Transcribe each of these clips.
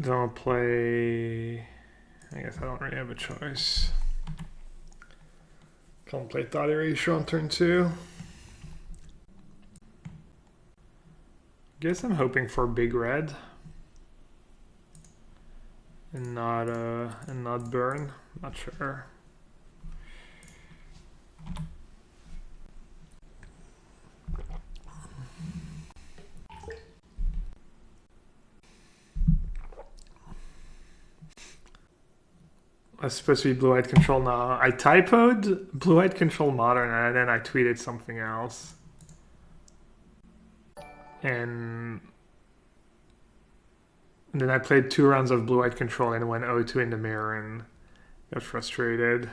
Don't play... I guess I don't really have a choice. Can't play Thought Erasure on turn 2. Guess I'm hoping for big red. And not burn. Not sure. It's supposed to be blue-white control now. I typoed blue-white control modern and then I tweeted something else. And then I played 2 rounds of blue-white control and went 0-2 in the mirror and got frustrated.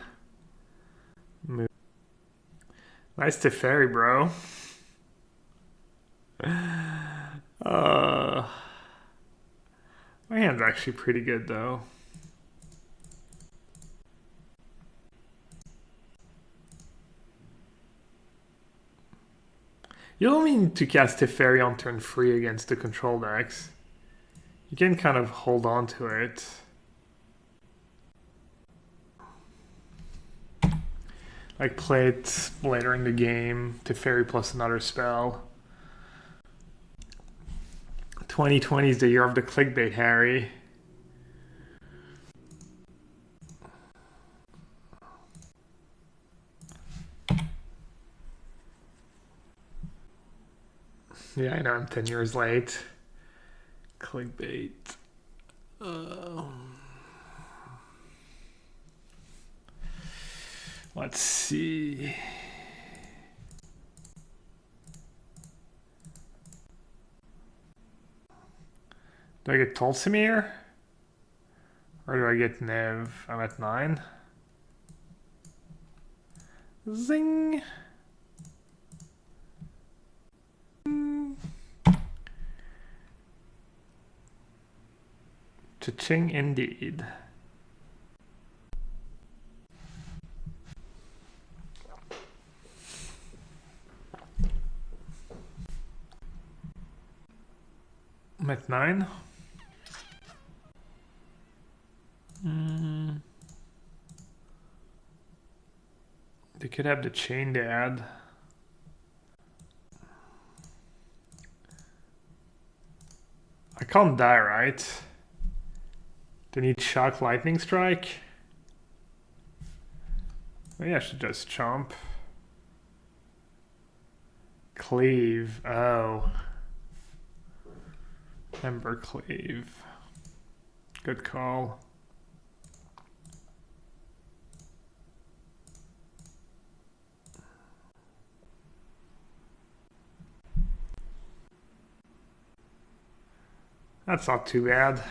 Nice Teferi, bro. My hand's actually pretty good though. You don't need to cast Teferi on turn 3 against the control decks. You can kind of hold on to it. Like play it later in the game, Teferi plus another spell. 2020 is the year of the clickbait, Harry. Yeah, I know I'm 10 years late. Clickbait. Let's see. Do I get Tulsimir? Or do I get Nev? I'm at 9. Zing! Cha-ching indeed. I'm at 9. They could have the chain to add. I can't die, right? They need Shock Lightning Strike. Maybe I should just chomp. Cleave. Oh. Ember Cleave. Good call. That's not too bad.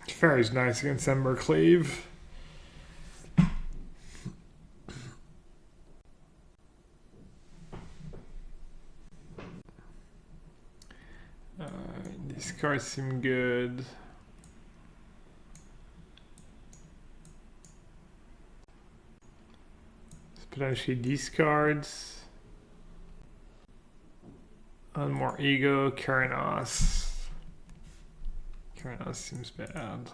Fairy's nice against Ember Cleave. These cards seem good. Let's potentially discards. And more ego, Karanos. Karanos seems bad.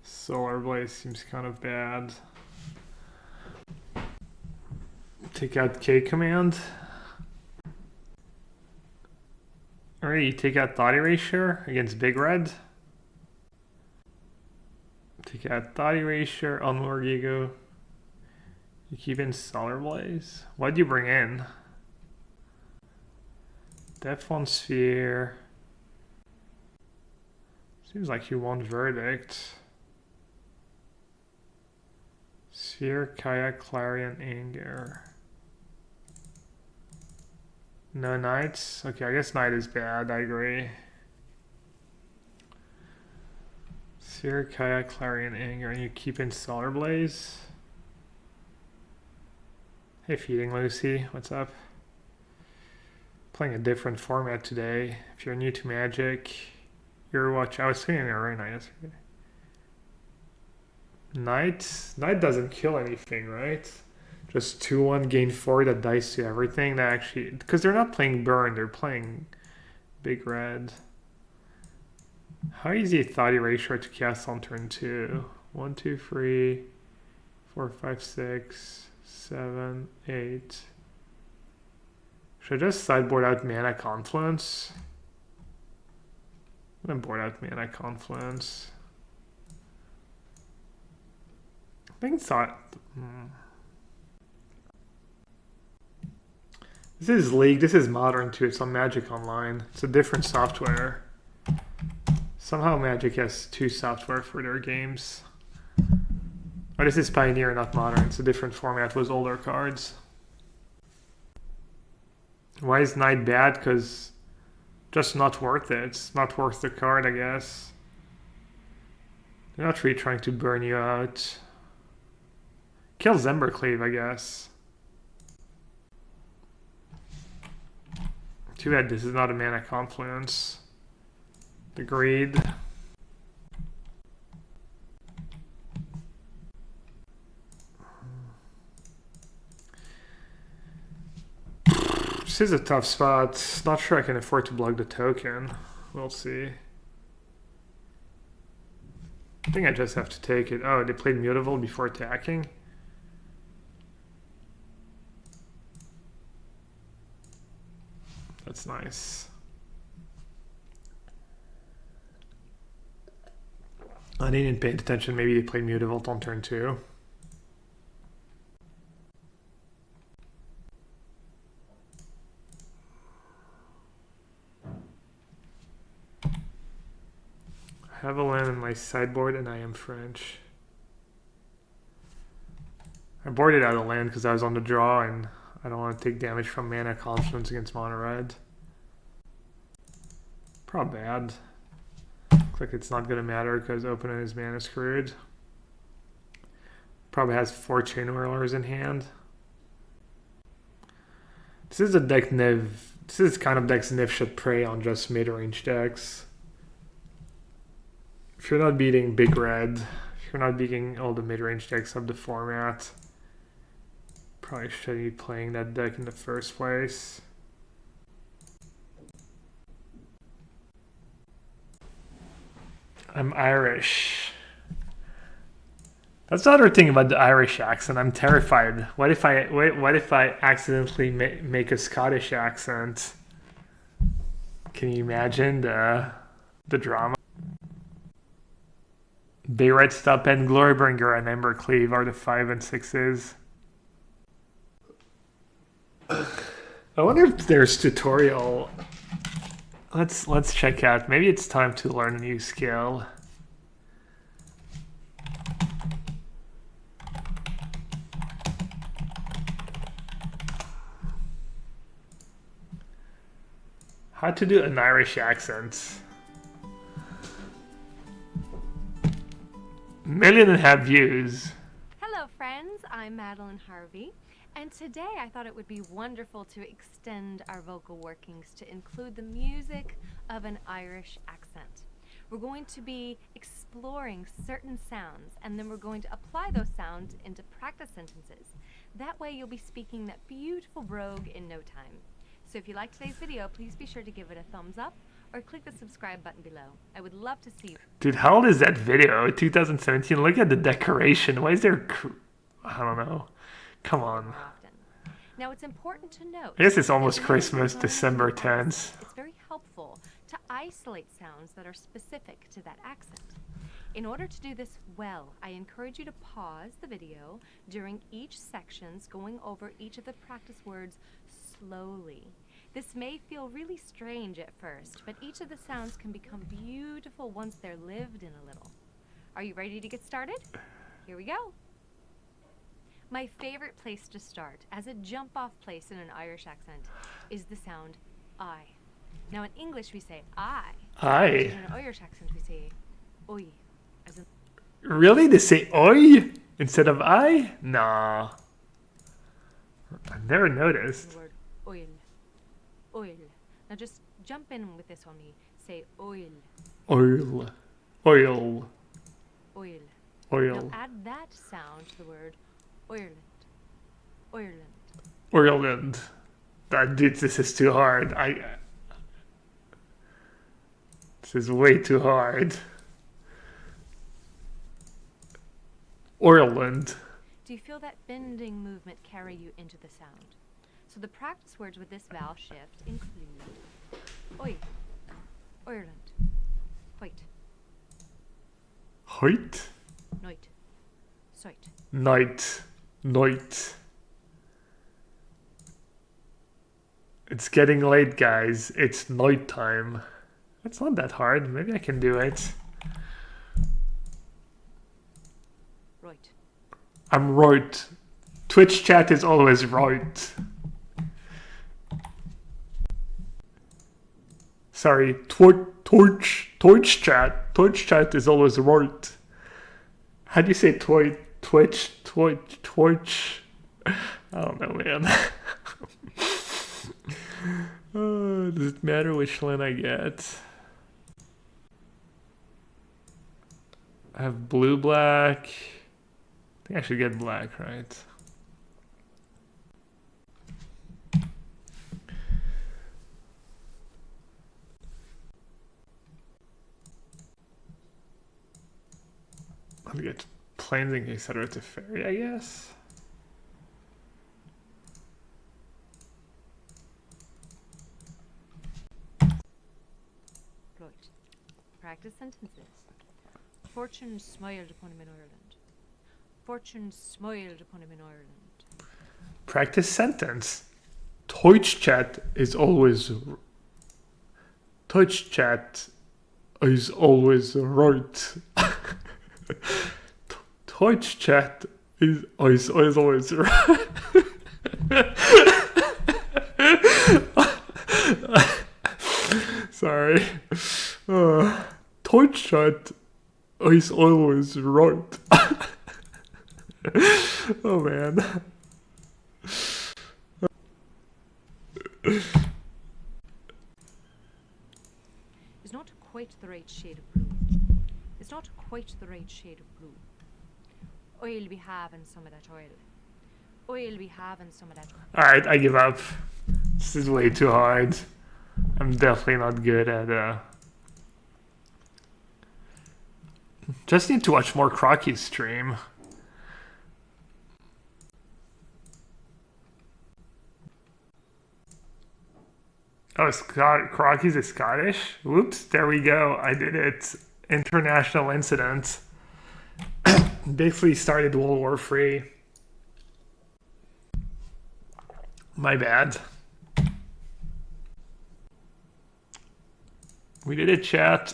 Solar Blaze seems kind of bad. Take out K command. Alright, you take out Thought Erasure against Big Red. Take out Thought Erasure, Unlord Ego. You keep in Solar Blaze. What'd you bring in? Depth 1 Sphere. Seems like you want Verdict. Sphere, Kayak, Clarion, Anger. No Knights? Okay, I guess Knight is bad, I agree. Sphere, Kayak, Clarion, Anger, and you keep in Solar Blaze. Hey, Feeding Lucy, what's up? playing a different format today. If you're new to Magic, you're watching. I was thinking Array Knight yesterday. Knight doesn't kill anything, right? Just 2/1 gain 4 that dies to everything. That actually, because they're not playing burn, they're playing big red. How easy Thought Erasure to cast on turn 2? 1, 2, 3, 4, 5, 6, 7, 8. Should I just sideboard out Mana Confluence? I'm gonna board out Mana Confluence. I think Thought. This is League. This is Modern too. It's on Magic Online. It's a different software. Somehow Magic has 2 software for their games. Oh, this is Pioneer, not Modern. It's a different format with older cards. Why is Knight bad? Because just not worth it. It's not worth the card, I guess. They're not really trying to burn you out. Kill Embercleave, I guess. Too bad this is not a Mana Confluence. The Greed. This is a tough spot. Not sure I can afford to block the token. We'll see. I think I just have to take it. Oh, they played Mutable before attacking. That's nice. I didn't pay attention. Maybe they played Mutable on turn 2. I have a land in my sideboard and I am French. I boarded out a land because I was on the draw and I don't want to take damage from Mana Confluence against Mono Red. Probably bad. Looks like it's not going to matter because opponent is mana screwed. Probably has 4 Chain Whirlers in hand. This is a deck Niv. This is kind of decks Niv should prey on just mid-range decks. If you're not beating Big Red, if you're not beating all the mid-range decks of the format, probably shouldn't be playing that deck in the first place. I'm Irish. That's the other thing about the Irish accent. I'm terrified. What if I accidentally make a Scottish accent? Can you imagine the drama? Bay Red Stop and Glorybringer and Embercleave are the 5 and 6s. I wonder if there's tutorial. Let's check out. Maybe it's time to learn a new skill. How to do an Irish accent. 1.5 million views. Hello friends, I'm Madeline Harvey, and today I thought it would be wonderful to extend our vocal workings to include the music of an Irish accent. We're going to be exploring certain sounds, and then we're going to apply those sounds into practice sentences. That way you'll be speaking that beautiful brogue in no time. So if you like today's video, please be sure to give it a thumbs up or click the subscribe button below. I would love to see you. Dude, how old is that video? 2017. Look at the decoration. Why is there... I don't know. Come on. Now it's important to note... I guess it's almost Christmas, December 10th. It's very helpful to isolate sounds that are specific to that accent. In order to do this well, I encourage you to pause the video during each sections, going over each of the practice words slowly. This may feel really strange at first, but each of the sounds can become beautiful once they're lived in a little. Are you ready to get started? Here we go. My favorite place to start, as a jump-off place in an Irish accent, is the sound I. Now in English we say I. I. In an Irish accent we say oi. As in really? They say oi instead of I? Nah. I've never noticed. the word oil. Oil. Now just jump in with this on me. Say oil, Oil. Oil. oil. Now Oil. add that sound to the word Ireland. Ireland. Ireland. Dude, this is too hard. This is way too hard. Ireland. Do you feel that bending movement carry you into the sound? So the practice words with this vowel shift include oi, Ireland, white, Height. night, sight. Night. Night. It's getting late, guys. It's night time. It's not that hard. Maybe I can do it. Right. I'm right. Twitch chat is always right. Sorry, Twitch chat is always right. How do you say Twitch? I don't know, man. Does it matter which line I get? I have blue, black. I think I should get black, right? I'll get planes in case I go to fairy, I guess. Right. Practice sentences. Fortune smiled upon him in Ireland. Fortune smiled upon him in Ireland. Practice sentence. Twitch chat is always right. Twitch chat is always right. Sorry. Twitch chat is always right. Oh man. It's not quite the right shade of blue. It's not quite the right shade of blue. I'll be having some of that oil. I'll be having some of that oil. Alright, I give up. This is way too hard. I'm definitely not good at Just need to watch more Crocky's stream. Oh, Crocky's is Scottish? Whoops, there we go. I did it. International incident. Basically started World War III. My bad. We did it, chat.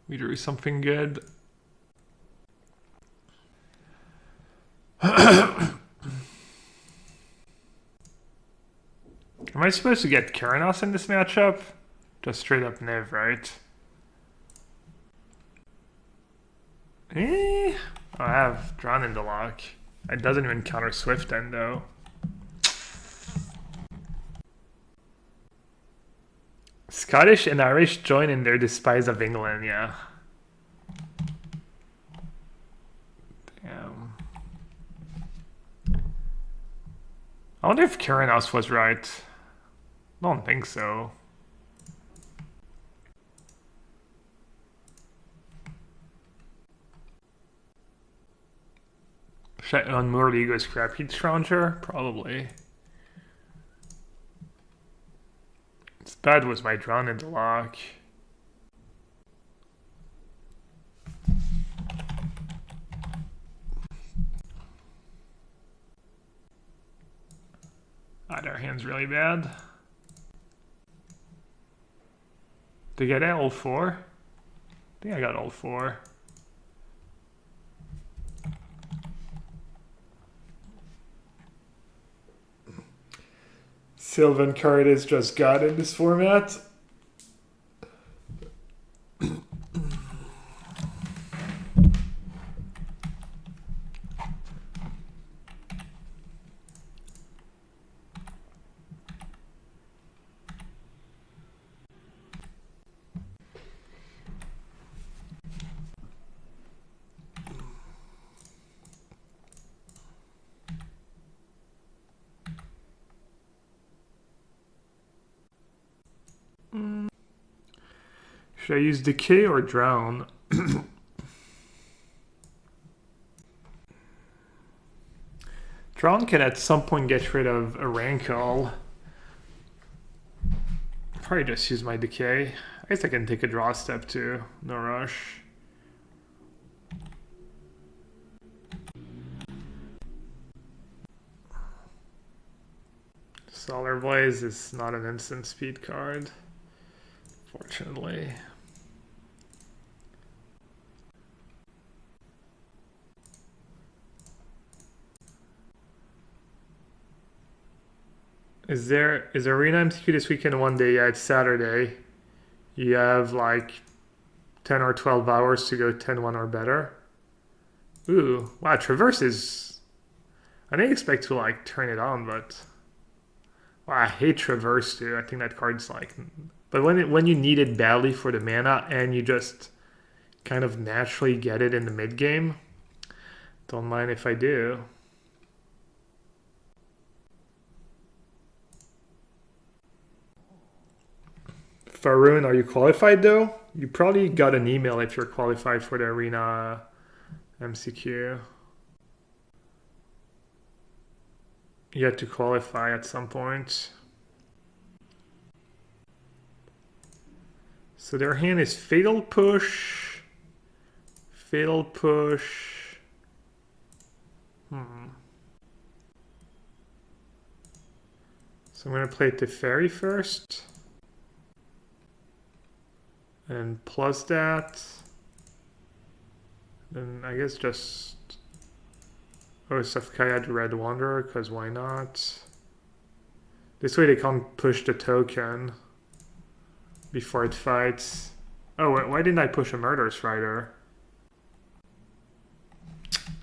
We drew something good. Am I supposed to get Keranos in this matchup? Just straight up Niv, right? I have Drawn into Lock. It doesn't even counter Swift End though. Scottish and Irish join in their despise of England, yeah. Damn. I wonder if Keranos was right. I don't think so. Should I unmoor Ego's Scrap Heat Stranger? Probably. It's bad was my Drawn into Lock. Their hand's really bad. Did I get all four? I think I got all four. Sylvan card is just God in this format. Should I use Decay or Drown? Drown can at some point get rid of a Rankle. Probably just use my Decay. I guess I can take a draw step too. No rush. Solar Blaze is not an instant speed card, fortunately. Is Arena MTQ this weekend one day? Yeah, it's Saturday. You have like 10 or 12 hours to go 10-1 or better. Ooh, wow, Traverse is... I didn't expect to like turn it on, but... Wow, I hate Traverse too. I think that card's like... But when you need it badly for the mana and you just kind of naturally get it in the mid game, don't mind if I do. Faroon, are you qualified though? You probably got an email if you're qualified for the Arena MCQ. You had to qualify at some point. So their hand is Fatal Push. Fatal Push. So I'm going to play Teferi first. And plus that. Then I guess just... Oh, Safkaya the Red Wanderer, because why not? This way they can't push the token before it fights. Oh, why didn't I push a Murderous Rider?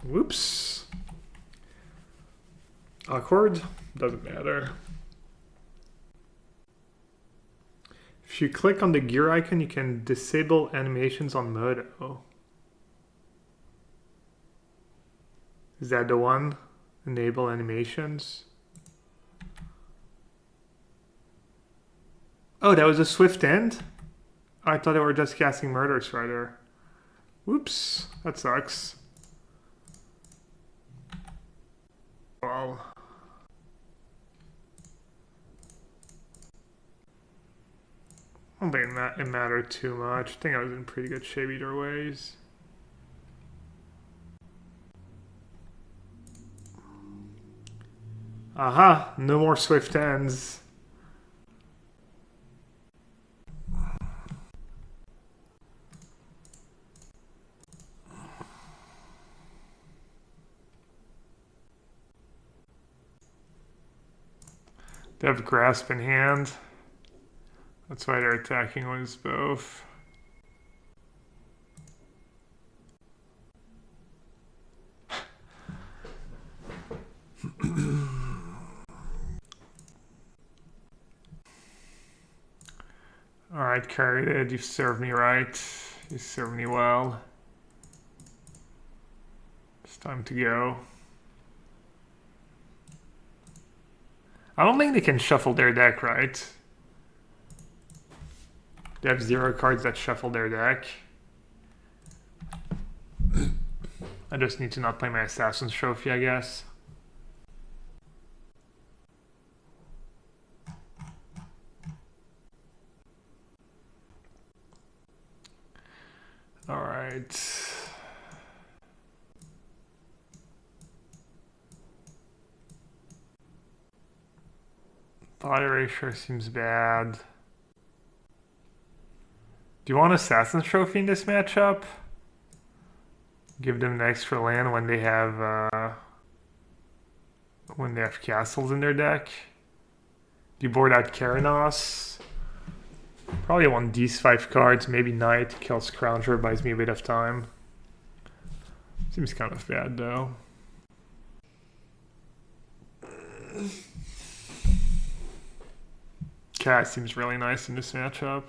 Whoops. Awkward? Doesn't matter. If you click on the gear icon, you can disable animations on Moto. Is that the one? Enable animations. Oh, that was a swift end? I thought they were just casting Murderous Rider. Whoops, that sucks. Well. I don't think it mattered too much. I think I was in pretty good shape either ways. Aha, no more swift ends. They have Grasp in hand. That's why they're attacking with both. Alright, Carried, you've served me right. You served me well. It's time to go. I don't think they can shuffle their deck, right? They have 0 cards that shuffle their deck. I just need to not play my Assassin's Trophy, I guess. All right. Body ratio seems bad. Do you want Assassin's Trophy in this matchup? Give them an extra land when they have castles in their deck. Do you board out Keranos? Probably want these 5 cards, maybe Knight, kills Crowner, buys me a bit of time. Seems kind of bad though. Cat seems really nice in this matchup.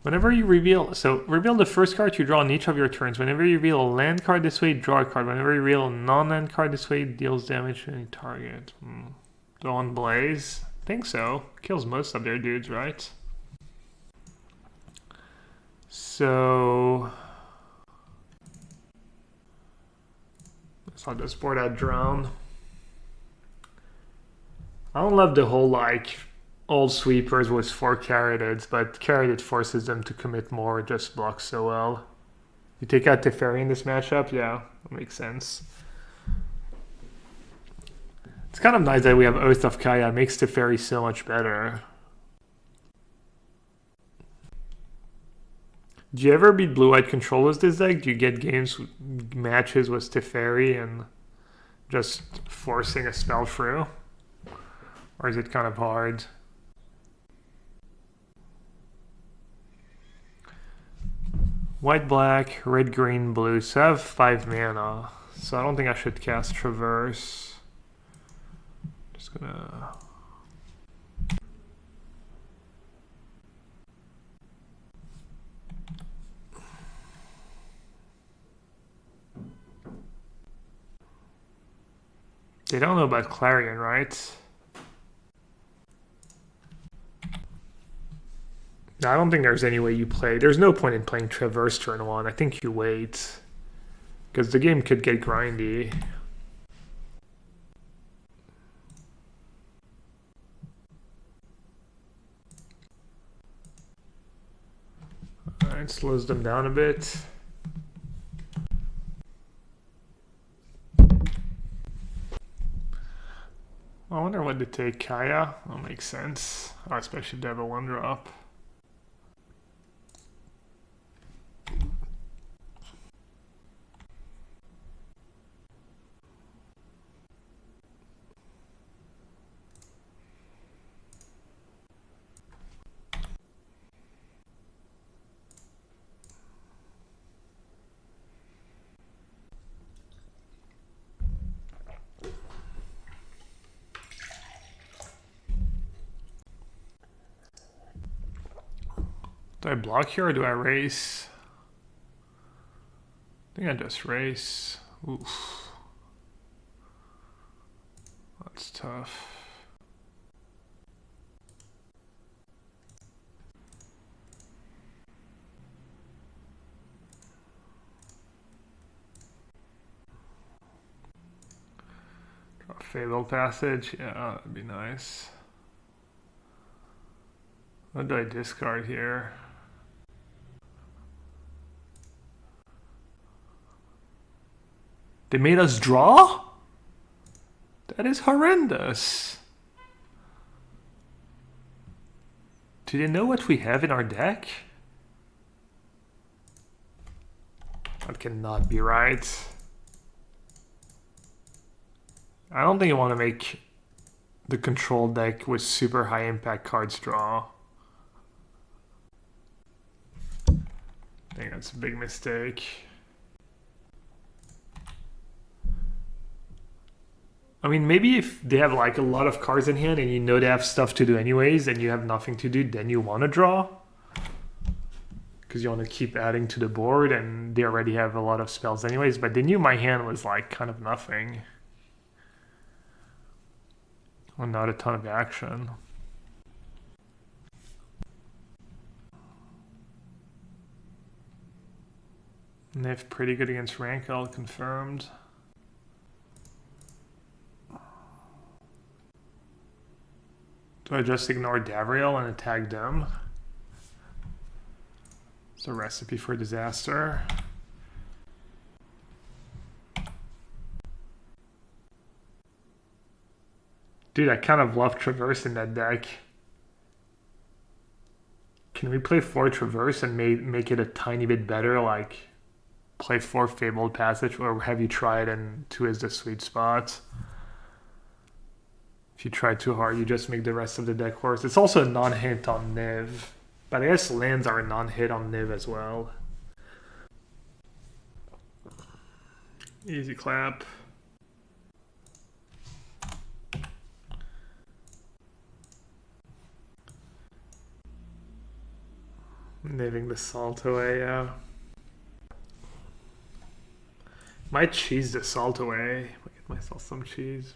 Whenever you reveal, so reveal the first card you draw on each of your turns. Whenever you reveal a land card this way, draw a card. Whenever you reveal a non-land card this way, deals damage to any target. Dawn Blaze? I think so. Kills most of their dudes, right? So I'll just board out drone. I don't love the whole like old sweepers with 4 carroted, but carroted forces them to commit more, it just blocks so well. You take out Teferi in this matchup, yeah, that makes sense. It's kind of nice that we have Oath of Kaya, it makes Teferi so much better. Do you ever beat blue-white controllers this deck? Do you get matches with Teferi and just forcing a spell through? Or is it kind of hard? White, black, red, green, blue. So I have 5 mana. So I don't think I should cast Traverse. Just gonna... They don't know about Clarion, right? I don't think there's any way you play. There's no point in playing Traverse turn 1. I think you wait. Because the game could get grindy. Alright, slows them down a bit. I wonder what to take. Kaya? That makes sense. Oh, especially if they have a 1-drop. Do I block here or do I race? I think I just race. Oof. That's tough. Draw a Fabled Passage. Yeah, that'd be nice. What do I discard here? They made us draw? That is horrendous. Do they know what we have in our deck? That cannot be right. I don't think you want to make the control deck with super high impact cards draw. I think that's a big mistake. I mean, maybe if they have like a lot of cards in hand and you know they have stuff to do anyways and you have nothing to do, then you want to draw. Because you want to keep adding to the board and they already have a lot of spells anyways. But they knew my hand was like kind of nothing. Well, not a ton of action. And they've pretty good against Rankle, confirmed. Do I just ignore Gabriel and attack them? It's a recipe for disaster. Dude, I kind of love Traverse in that deck. Can we play 4 Traverse and make it a tiny bit better? Like, play 4 Fabled Passage, or have you tried and 2 is the sweet spot? If you try too hard, you just make the rest of the deck worse. It's also a non-hit on Niv. But I guess lands are a non-hit on Niv as well. Easy clap. Niving the salt away, yeah. Might cheese the salt away. I'll get myself some cheese.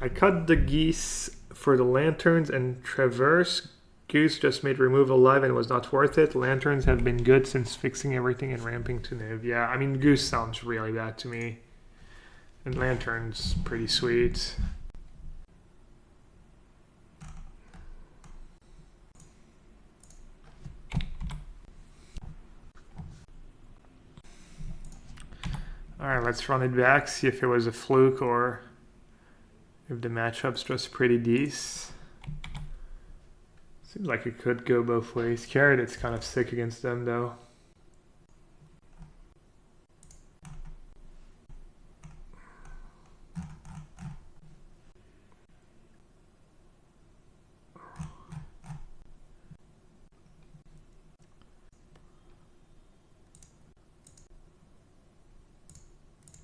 I cut the geese for the lanterns and Traverse Goose just made removal live and was not worth it. Lanterns have been good since fixing everything and ramping to Niv. Yeah, I mean, Goose sounds really bad to me. And Lantern's pretty sweet. Alright, let's run it back, see if it was a fluke or if the matchup's just pretty decent. Seems like it could go both ways. Carrot, it's kind of sick against them though.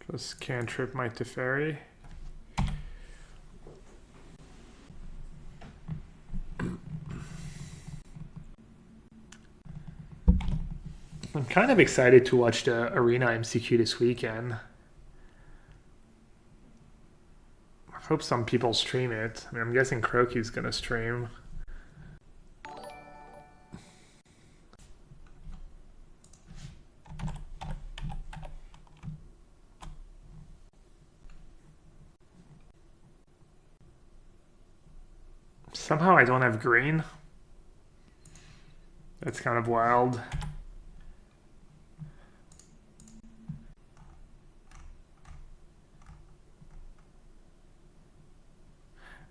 Just cantrip my Teferi. I'm kind of excited to watch the Arena MCQ this weekend. I hope some people stream it. I mean, I'm guessing Croaky's gonna stream. Somehow I don't have green. That's kind of wild.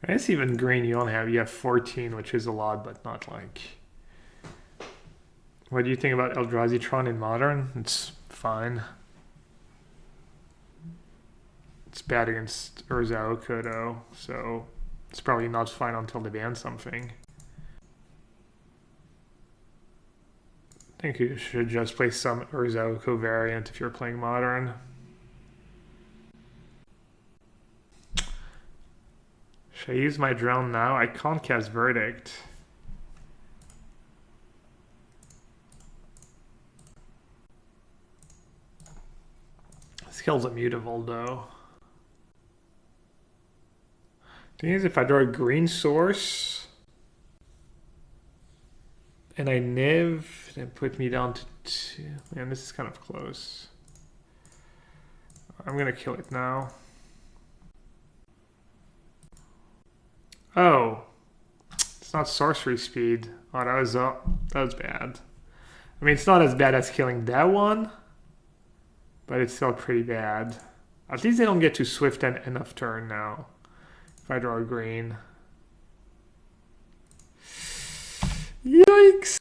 I guess even green you have 14, which is a lot, but not like. What do you think about Eldrazi in Modern? It's fine. It's bad against Urza Oko though, so it's probably not fine until they ban something. I think you should just play some Urza Oko variant if you're playing Modern. Should I use my drone now? I can't cast Verdict. Skill's immutable though. Thing is, if I draw a green source and I Niv, then put me down to 2. Man, this is kind of close. I'm gonna kill it now. Oh, it's not sorcery speed. Oh, that was bad. I mean, it's not as bad as killing that one, but it's still pretty bad. At least they don't get to swift and enough turn now. If I draw a green. Yikes!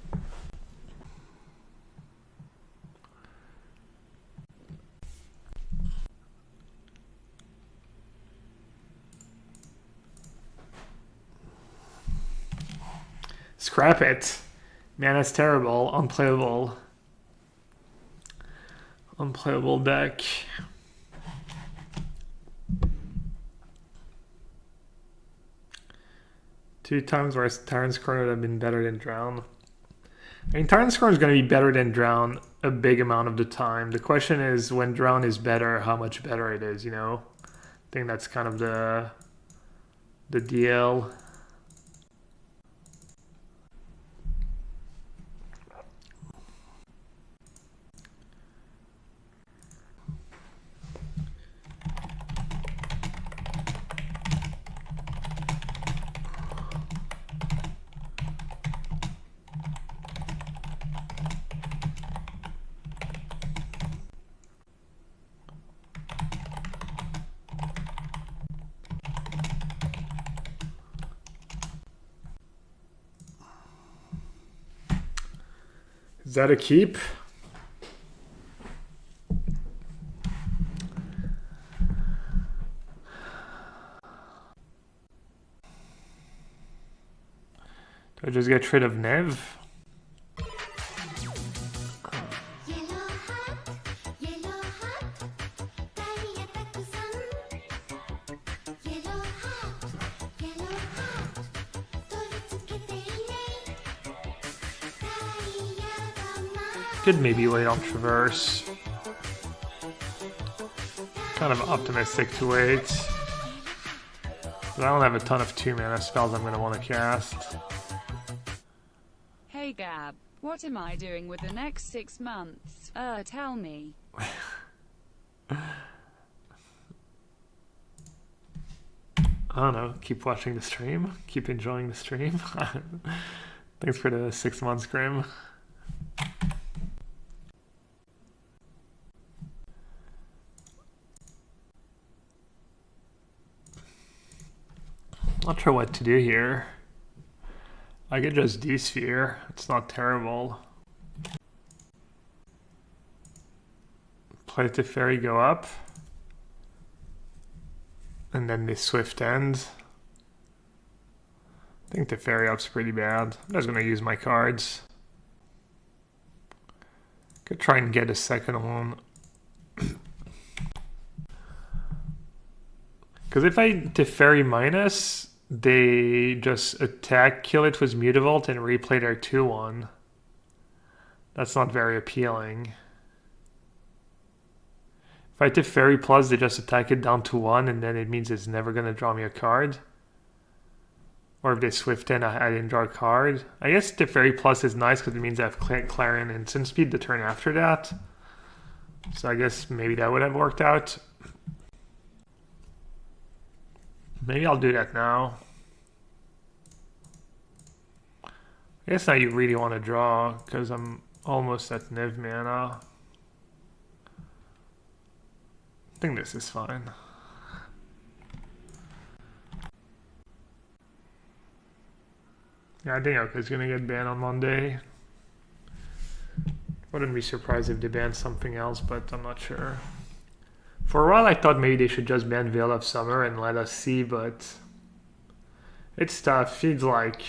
Scrap it. Man, that's terrible. Unplayable. Unplayable deck. Two times where Tyrant's Corner would have been better than Drown. I mean, Tyrant's Corner is going to be better than Drown a big amount of the time. The question is, when Drown is better, how much better it is, you know? I think that's kind of the deal. Is that a keep? Do I just get rid of Nev? Could maybe wait on Traverse. Kind of optimistic to wait. But I don't have a ton of 2-mana spells I'm going to want to cast. What am I doing with the next 6 months? Tell me. I don't know, keep watching the stream, keep enjoying the stream. Thanks for the 6 months, Grim. Not sure what to do here. I could just D-sphere, it's not terrible. Play the fairy go up. And then the swift end. I think the fairy up's pretty bad. I'm just gonna use my cards. Could try and get a second one. Because if I Teferi minus, they just attack, kill it with Mutavault, and replay their 2-1. That's not very appealing. If I Teferi plus, they just attack it down to 1, and then it means it's never going to draw me a card. Or if they swift in, I didn't draw a card. I guess Teferi plus is nice because it means I have Clarion instant speed the turn after that. So I guess maybe that would have worked out. Maybe I'll do that now. I guess now you really want to draw because I'm almost at Niv mana. I think this is fine. Yeah, I think Oka's gonna get banned on Monday. Wouldn't be surprised if they ban something else, but I'm not sure. For a while I thought maybe they should just ban Veil of Summer and let us see, but it's tough. Feels like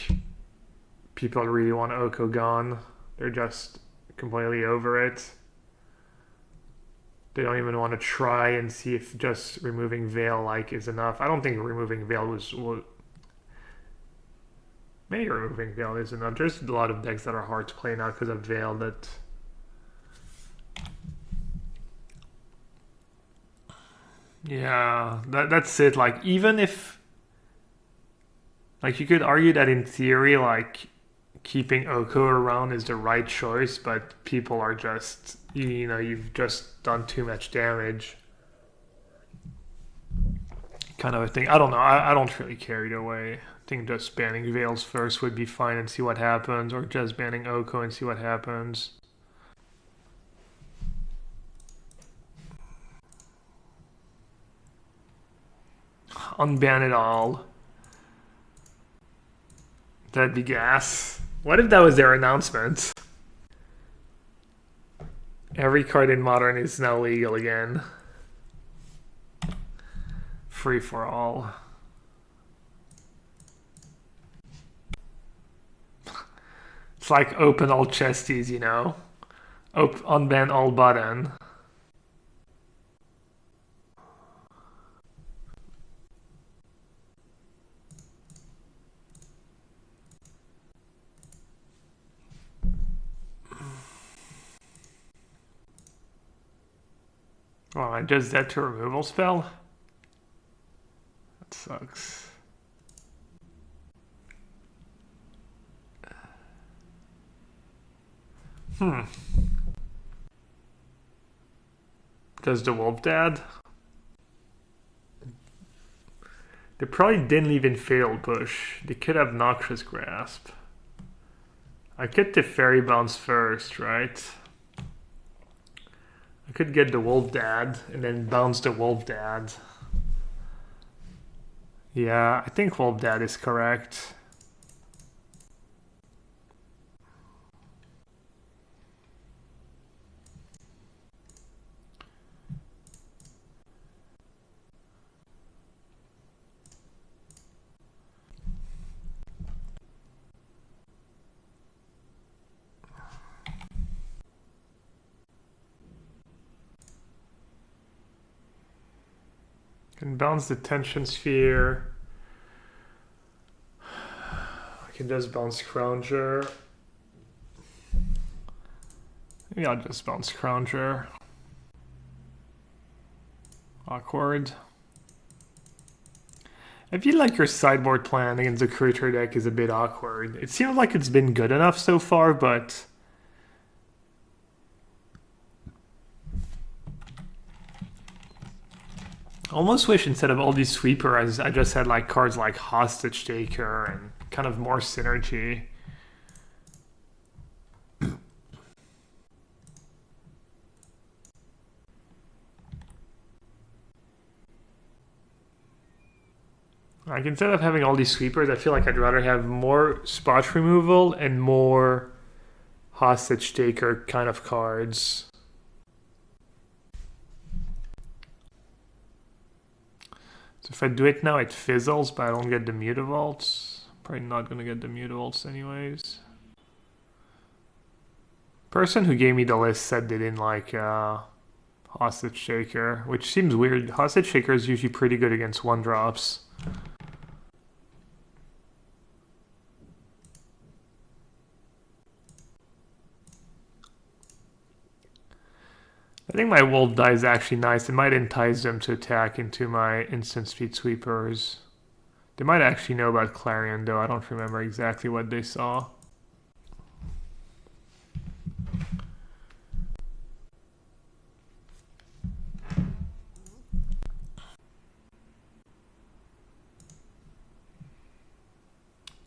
people really want Oko gone. They're just completely over it. They don't even want to try and see if just removing Veil is enough. I don't think removing Veil was maybe removing Veil is enough. There's a lot of decks that are hard to play now because of Veil that. Yeah, that's it. Like, even if, like, you could argue that in theory, like, keeping Oko around is the right choice, but people are just, you know, you've just done too much damage. Kind of a thing. I don't know. I don't really care either way. I think just banning Veils first would be fine and see what happens, or just banning Oko and see what happens. Unban it all. That'd be gas. What if that was their announcement? Every card in Modern is now legal again. Free for all. It's like open all chesties, you know? Unban all button. Oh, I just dead to removal spell? That sucks. Does the Wolf Dad? They probably didn't even fatal push. They could have Noxious Grasp. I could the Fairy Bounce first, right? I could get the Wolf Dad and then bounce the Wolf Dad. Yeah, I think Wolf Dad is correct. Can bounce the Tension Sphere. I can just bounce Crownger. Maybe I'll just bounce Crownger. Awkward. I feel like your sideboard plan against the Creature deck is a bit awkward. It seems like it's been good enough so far, but Almost wish instead of all these sweepers, I just had like cards like Hostage Taker and kind of more synergy. Like instead of having all these sweepers, I feel like I'd rather have more spot removal and more Hostage Taker kind of cards. So if I do it now, it fizzles, but I don't get the Mutavaults. Probably not gonna get the Mutavaults anyways. Person who gave me the list said they didn't like Hostage Taker, which seems weird. Hostage Taker is usually pretty good against 1-drops. I think my wolf die is actually nice. It might entice them to attack into my instant speed sweepers. They might actually know about Clarion, though. I don't remember exactly what they saw.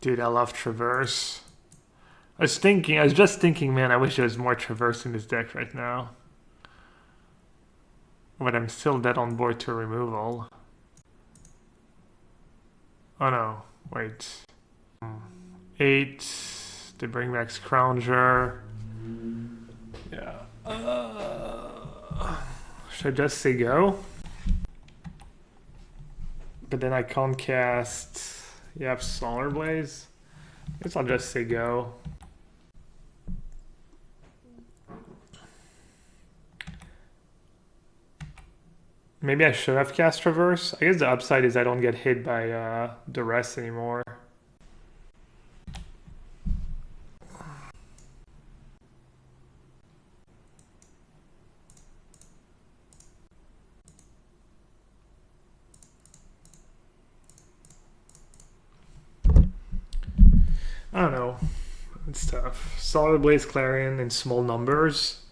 Dude, I love Traverse. I was just thinking, man, I wish there was more Traverse in this deck right now. But I'm still dead on board to removal. Oh no, wait. 8. They bring back Scrounger. Yeah. Should I just say go? But then I can't cast. You have Solar Blaze? I guess I'll just say go. Maybe I should have cast Traverse. I guess the upside is I don't get hit by the rest anymore. I don't know. It's tough. Solar Blaze Clarion in small numbers,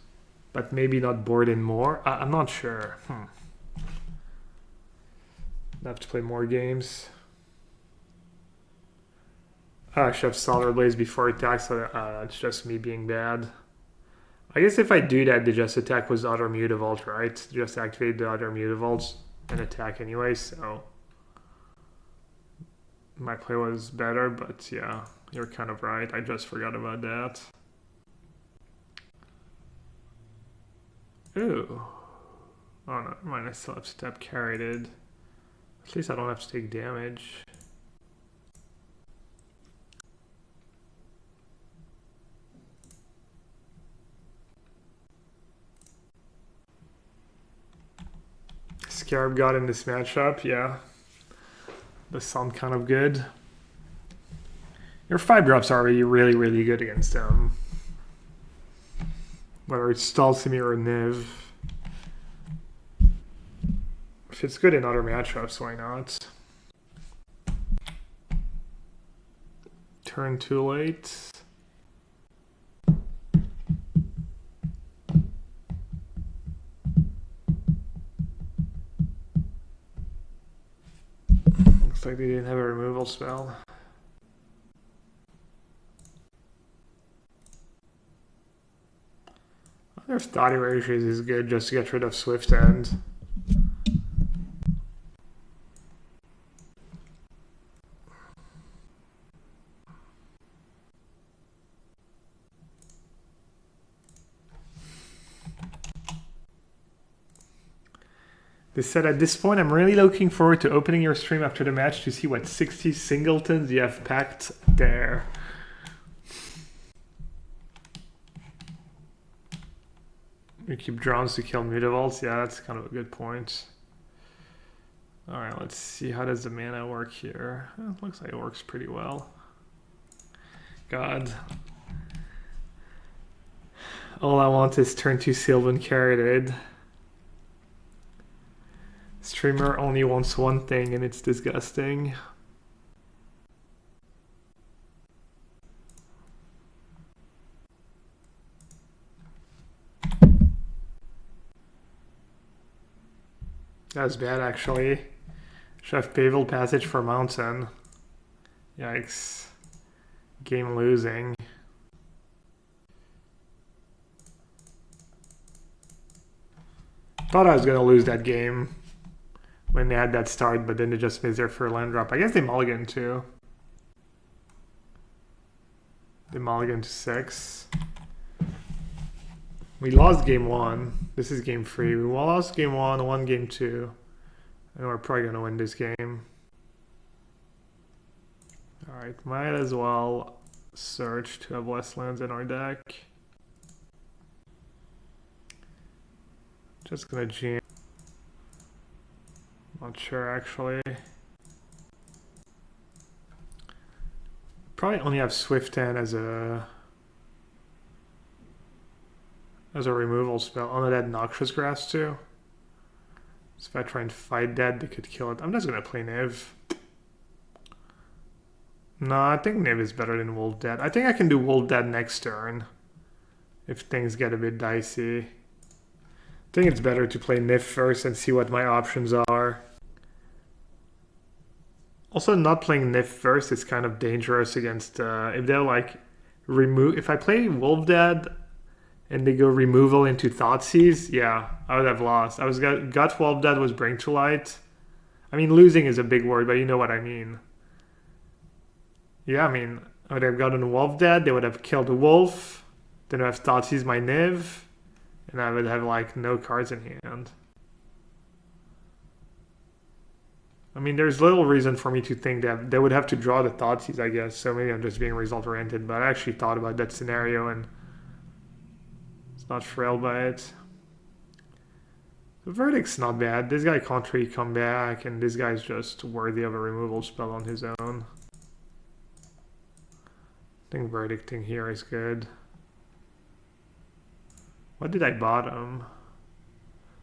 but maybe not board in more. I'm not sure. I have to play more games. I should have Solar Blaze before attack, so it's just me being bad. I guess if I do that, they just attack with the other Mutavault, right? Just activate the other Mutavaults and attack anyway, so my play was better, but yeah, you're kind of right. I just forgot about that. Ooh. Oh no, never mind, I still have step carried. At least I don't have to take damage. Scarab God in this matchup, yeah. Does sound kind of good. Your 5-drops are already really, really good against them. Whether it's Stalsimir or Niv. If it's good in other matchups, why not? Turn too late. Looks like they didn't have a removal spell. I wonder if Thought Erasures is good just to get rid of Swift End. They said, at this point, I'm really looking forward to opening your stream after the match to see what 60 singletons you have packed there. You keep drowns to kill Mutavaults? Yeah, that's kind of a good point. Alright, let's see. How does the mana work here? It looks like it works pretty well. God. All I want is turn 2 Sylvan Caryatid. Streamer only wants one thing, and it's disgusting. That was bad, actually. Chef Pavel passage for mountain. Yikes. Game losing. Thought I was gonna lose that game when they had that start, but then they just missed their first land drop. I guess they mulliganed too. They mulliganed to 6. We lost game 1. This is game 3. We lost game 1, won game 2. And we're probably gonna win this game. Alright, might as well search to have less lands in our deck. Just gonna jam. Not sure actually. Probably only have Swift Hand as a removal spell. Oh no, that Noxious Grass too. So if I try and fight that, they could kill it. I'm just gonna play Niv. No, I think Niv is better than Wolf Dead. I think I can do Wolf Dead next turn. If things get a bit dicey. I think it's better to play Niv first and see what my options are. Also, not playing Niv first is kind of dangerous against if they're like remove. If I play Wolf Dead and they go removal into Thoughtseize, yeah, I would have lost. I was gut Wolf Dead was Bring to Light. I mean, losing is a big word, but you know what I mean. Yeah, I mean, I would have gotten Wolf Dead. They would have killed the wolf. Then I would have Thoughtseize my Niv, and I would have like no cards in hand. I mean, there's little reason for me to think that they would have to draw the Thoughtseize, I guess. So maybe I'm just being result-oriented. But I actually thought about that scenario, and it's not thrilled by it. The verdict's not bad. This guy can't really come back, and this guy's just worthy of a removal spell on his own. I think verdicting here is good. What did I bottom?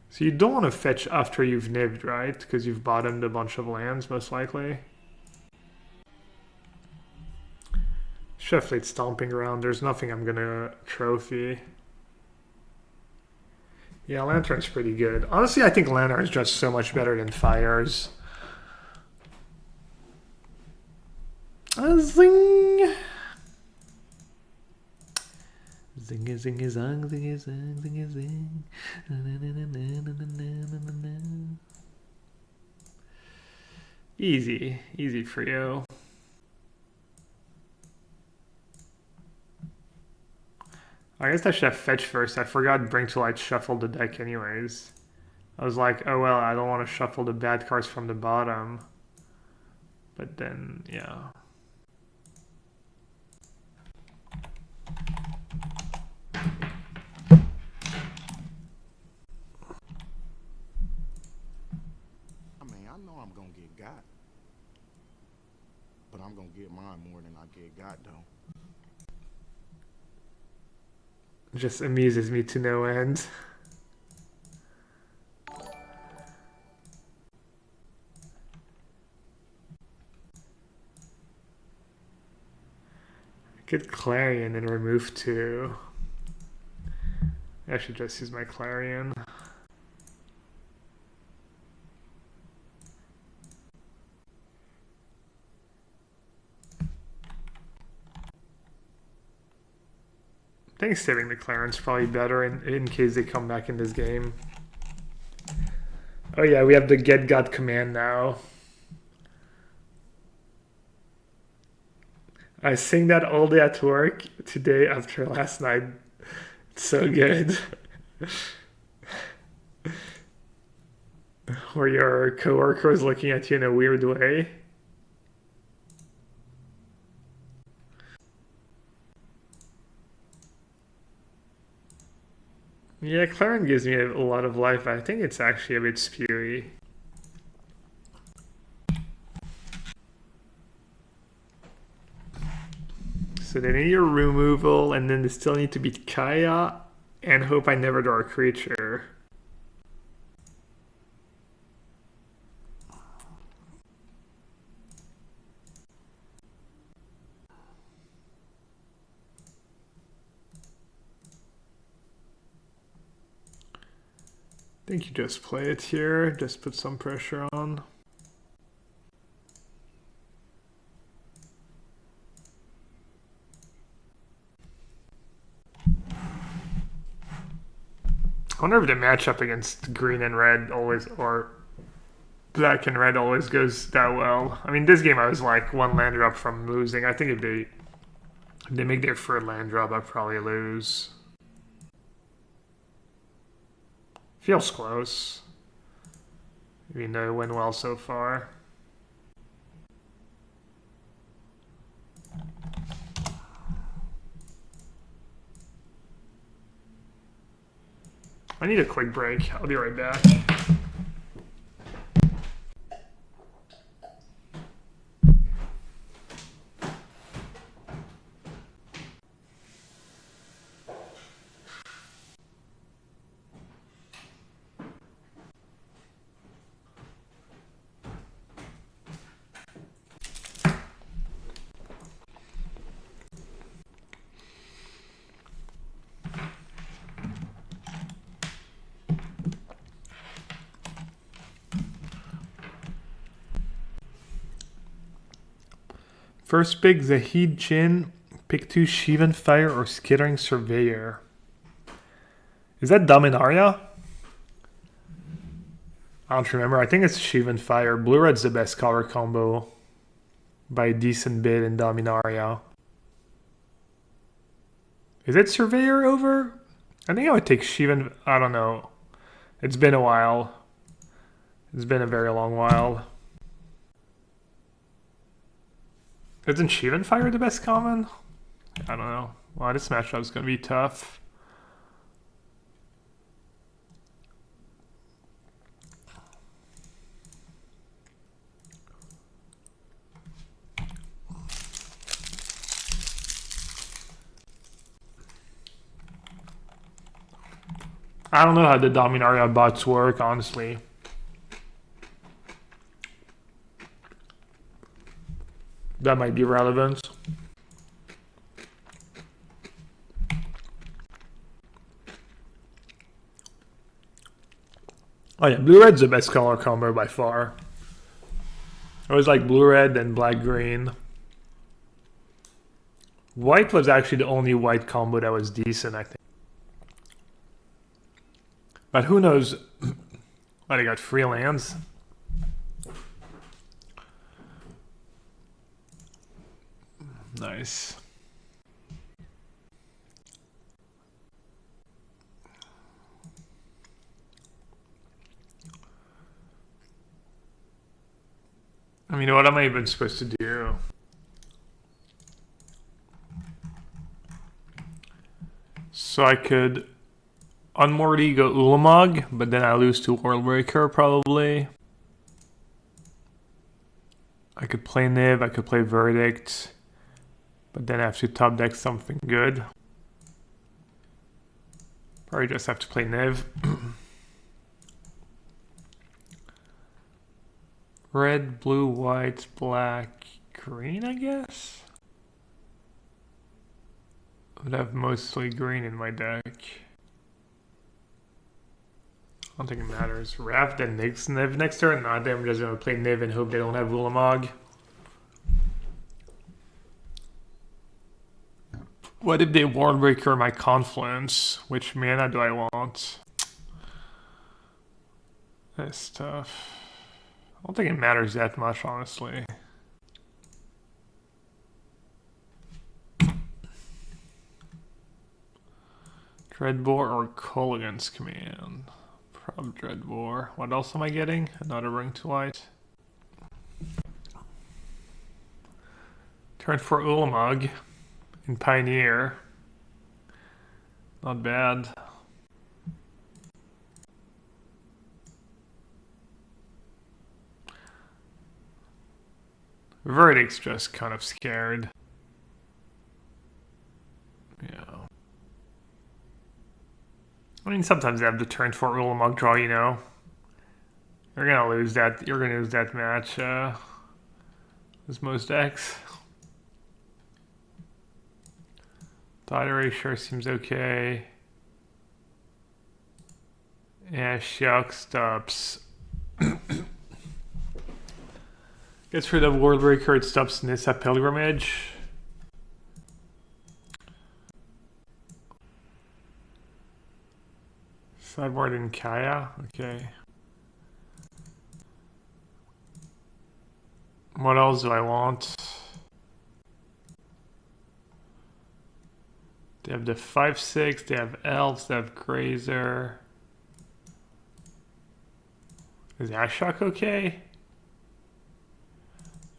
So you don't want to fetch after you've nibbed, right? Because you've bottomed a bunch of lands, most likely. Chef Fleet stomping around. There's nothing I'm gonna trophy. Yeah, Lantern's pretty good. Honestly, I think Lantern's just so much better than Fires. Zing! Zing zing zang zing zang zing zing. Easy, easy for you. I guess I should have fetch first. I forgot Bring to Light shuffled the deck anyways. I was like, oh well, I don't want to shuffle the bad cards from the bottom. But then, yeah. But I'm gonna get mine more than I get got though. Just amuses me to no end. I could Clarion and remove 2. I should just use my Clarion. I think saving the Clarence is probably better in case they come back in this game. Oh yeah, we have the Get God command now. I sing that all day at work today after last night. It's so good. Where your coworker is looking at you in a weird way. Yeah, Clarence gives me a lot of life. I think it's actually a bit spewy. So they need your removal, and then they still need to beat Kaya, and hope I never draw a creature. I think you just play it here, just put some pressure on. I wonder if the matchup against green and red always, or black and red always goes that well. I mean, this game I was like one land drop from losing. I think if they make their third land drop, I'd probably lose. Feels close. Even though it went well so far. I need a quick break. I'll be right back. First pick Zahid Jin, pick 2 Shivan Fire or Skittering Surveyor. Is that Dominaria? I don't remember. I think it's Shivan Fire. Blue Red's the best color combo by a decent bit in Dominaria. Is it Surveyor over? I think I would take Shivan. I don't know. It's been a while. It's been a very long while. Isn't Shivan Fire the best common? I don't know. Wow, this matchup is going to be tough. I don't know how the Dominaria bots work, honestly. That might be relevant. Oh yeah, blue-red's the best color combo by far. I always like blue-red and black-green. White was actually the only white combo that was decent, I think. But who knows? Oh, they got free lands. Nice. I mean, what am I even supposed to do? So I could unmorty go Ulamog, but then I lose to Worldbreaker probably. I could play Niv, I could play Verdict. But then I have to top deck something good. Probably just have to play Niv. Red, blue, white, black, green, I guess? I would have mostly green in my deck. I don't think it matters. Raft and Niv next turn? Nah, then I'm just going to play Niv and hope they don't have Ulamog. What if they Worldbreaker my Confluence? Which mana do I want? That's tough. I don't think it matters that much, honestly. Dreadbore or Kolaghan's Command? Prob Dreadbore. What else am I getting? Another Ring to Light. Turn for Ulamog. In Pioneer. Not bad. Verdict's just kind of scared. Yeah. I mean, sometimes they have the turn for Ulamog draw, you know. You're gonna lose that. You're gonna lose that match. With most decks. Tide Array sure seems okay. Yeah, shock stops. Gets rid of World Record, stops Nissa Pilgrimage. Sideboard in Kaya, okay. What else do I want? They have the 5/6, they have elves, they have Grazer. Is Ashok okay?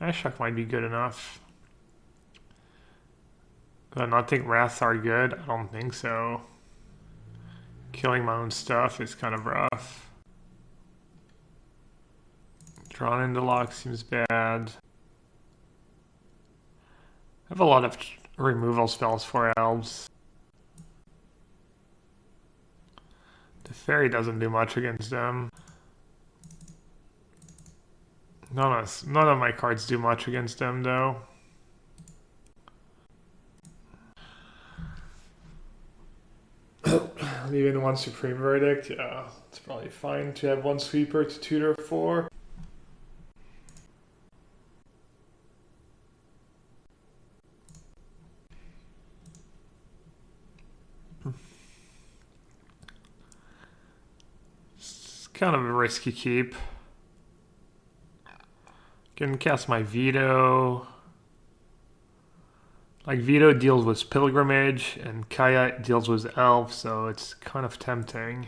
Ashok might be good enough. Do I not think Wraths are good? I don't think so. Killing my own stuff is kind of rough. Drawn into lock seems bad. I have a lot of removal spells for elves. The fairy doesn't do much against them. None of my cards do much against them though. Even one Supreme Verdict, yeah, it's probably fine to have one sweeper to tutor for. It's kind of a risky keep. Can cast my veto. Like veto deals with pilgrimage and Kaya deals with elf, so it's kind of tempting.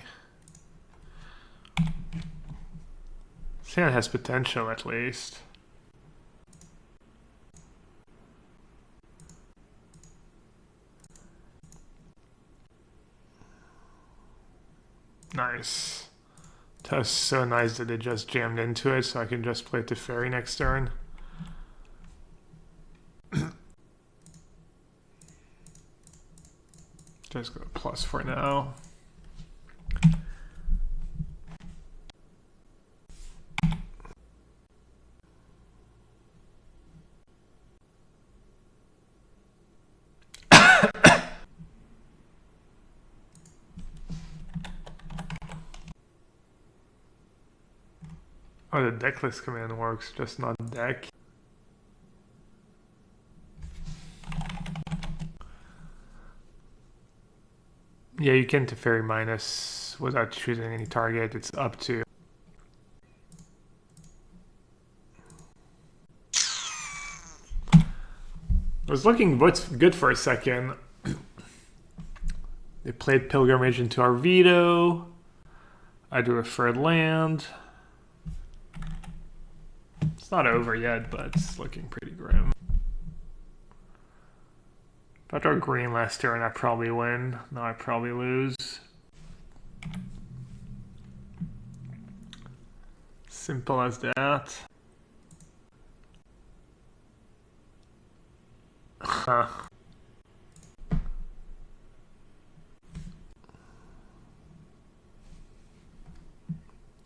This hand has potential at least. Nice. That was so nice that it just jammed into it, so I can just play it to fairy next turn. Just go plus for now. Oh, the decklist command works, just not deck. Yeah, you can Teferi minus without choosing any target. It's up to. I was looking good for a second. They played Pilgrimage into our veto. I drew a third land. It's not over yet, but it's looking pretty grim. If I draw green last turn, I probably win. Now I probably lose. Simple as that. Huh.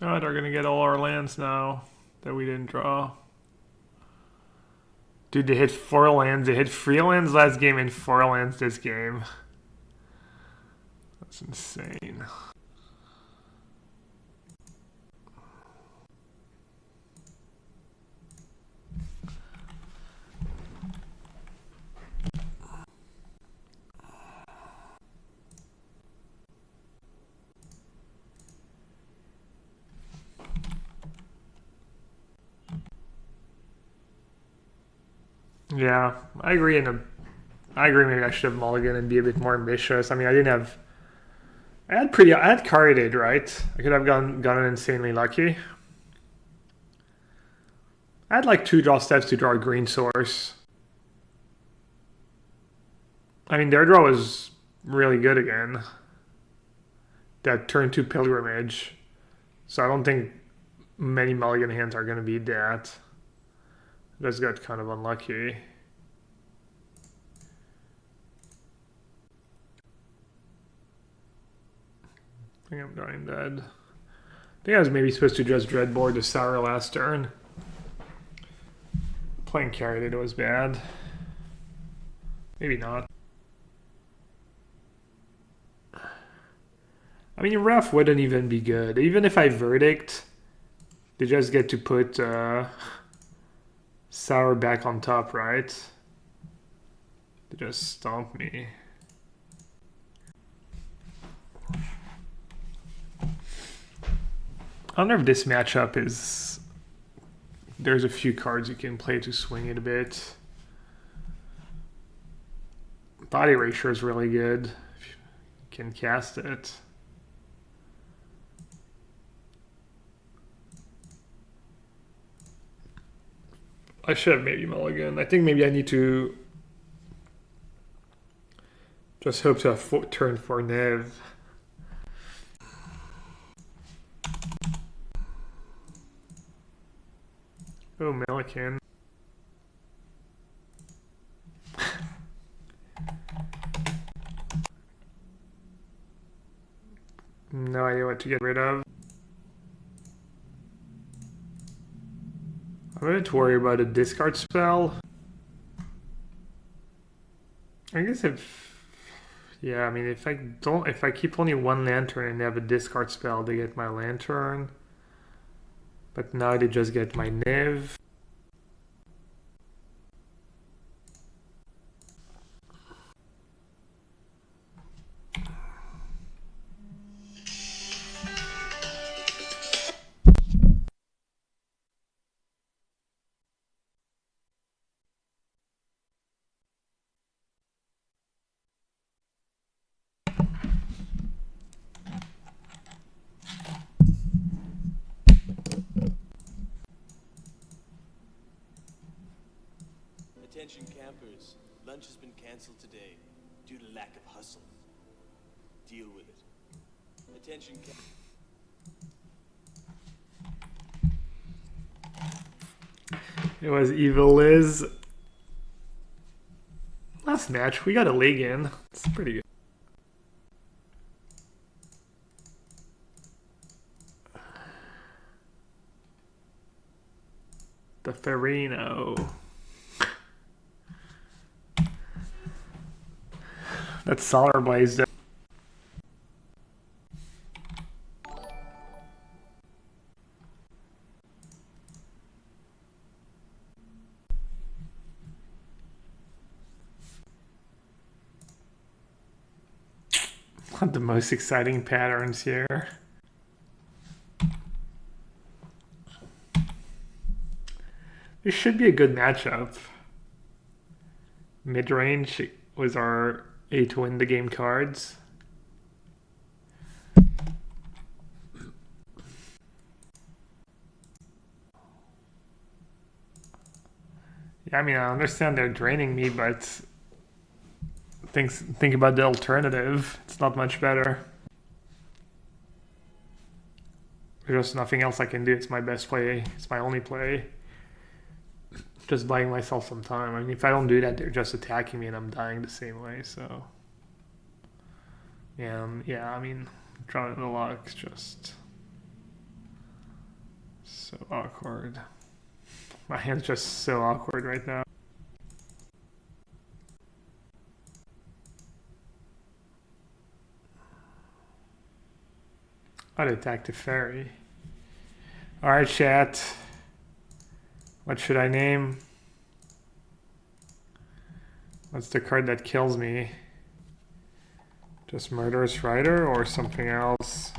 Oh, they're gonna get all our lands now that we didn't draw. Dude, they hit 4 lands. They hit 3 lands last game and 4 lands this game. That's insane. Yeah, I agree. I agree. Maybe I should have mulligan and be a bit more ambitious. I mean, I had carded, right? I could have gotten insanely lucky. I had like 2 draw steps to draw a green source. I mean, their draw was really good again. That turn 2 pilgrimage. So I don't think many mulligan hands are going to beat that. Just got kind of unlucky. I think I'm drawing dead. I think I was maybe supposed to just dreadboard the Sour last turn. Playing carried it was bad. Maybe not. I mean, ref wouldn't even be good. Even if I verdict, they just get to put sour back on top, right? They just stomp me. I wonder if this matchup is... There's a few cards you can play to swing it a bit. Body Erasure is really good. If you can cast it. I should have maybe mulligan. I think maybe I need to just hope to have turn for Nev. Oh, Milliken. No idea what to get rid of. I'm going to worry about a discard spell. I guess yeah, I mean, if I keep only one lantern and have a discard spell, they get my lantern. But now they just get my Niv. Attention campers, lunch has been cancelled today due to lack of hustle. Deal with it. Attention It was Evil Liz. Last match, we got a leg in. It's pretty good. The Ferrino. That's Solar Blaze. Not the most exciting patterns here. This should be a good matchup. Mid-range was our A to win the game cards. Yeah, I mean, I understand they're draining me, but think about the alternative. It's not much better. There's just nothing else I can do. It's my best play. It's my only play. Just buying myself some time. I mean, if I don't do that, they're just attacking me and I'm dying the same way, so... Yeah, I mean, drawing the luck's just... so awkward. My hand's just so awkward right now. I'd attack the fairy. Alright, chat. What should I name? What's the card that kills me? Just Murderous Rider or something else?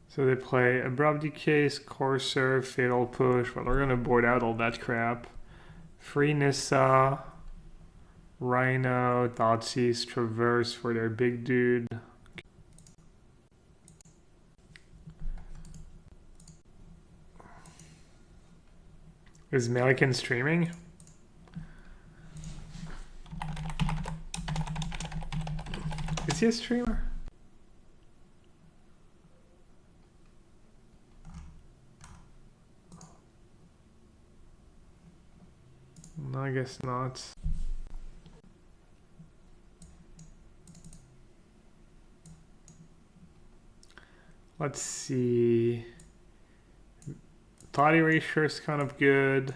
So they play Abrupt Decay, Courser, Fatal Push. Well, they're gonna board out all that crap. Free Nissa, Rhino, Thoughtseize, Traverse for their big dude. Is Melican streaming? Is he a streamer? No, I guess not. Let's see. Thought Erasure is kind of good.